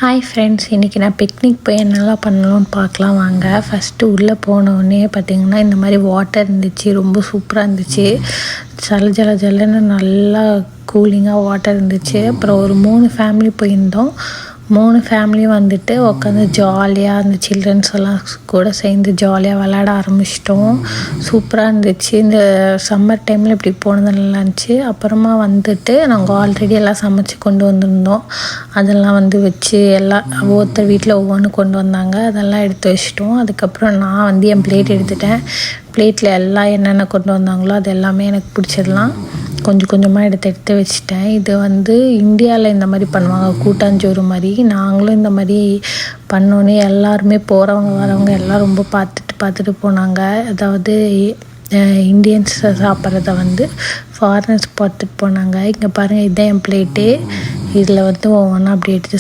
Hi friends, இன்றைக்கி நான் picnic போய் என்னெல்லாம் பண்ணணும்னு பார்க்கலாம் வாங்க. ஃபஸ்ட்டு உள்ளே போனோடனே பார்த்திங்கன்னா இந்த மாதிரி வாட்டர் இருந்துச்சு, ரொம்ப சூப்பராக இருந்துச்சு. ஜலன்னு நல்லா கூலிங்காக வாட்டர் இருந்துச்சு. அப்புறம் ஒரு 3 ஃபேமிலி போயிருந்தோம். 3 ஃபேமிலியும் வந்துட்டு உட்காந்து ஜாலியாக அந்த சில்ட்ரன்ஸ் எல்லாம் கூட சேர்ந்து ஜாலியாக விளையாட ஆரம்பிச்சிட்டோம். சூப்பராக இருந்துச்சு. இந்த சம்மர் டைமில் இப்படி போனது நல்லா இருந்துச்சு. அப்புறமா வந்துட்டு நாங்கள் ஆல்ரெடி எல்லாம் சமைச்சு கொண்டு வந்திருந்தோம். அதெல்லாம் வச்சு எல்லாம் ஒவ்வொருத்தர் வீட்டில் ஒவ்வொன்று கொண்டு வந்தாங்க. அதெல்லாம் எடுத்து வச்சிட்டோம். அதுக்கப்புறம் நான் என் பிளேட் எடுத்துட்டேன். பிளேட்டில் எல்லாம் என்னென்ன கொண்டு வந்தாங்களோ அது எல்லாமே எனக்கு பிடிச்சதெல்லாம் கொஞ்சம் கொஞ்சமாக எடுத்து வச்சுட்டேன். இது இந்தியாவில் இந்த மாதிரி பண்ணுவாங்க, கூட்டாஞ்சோறு மாதிரி. நாங்களும் இந்த மாதிரி பண்ணோன்னே எல்லாருமே போகிறவங்க வரவங்க எல்லாம் ரொம்ப பார்த்துட்டு போனாங்க. அதாவது இந்தியன்ஸ் சாப்பிட்றத ஃபாரினர்ஸ் பார்த்துட்டு போனாங்க. இங்கே பாருங்கள், இதுதான் என் பிளேட்டு. இதில் ஒவ்வொன்றா அப்படி எடுத்து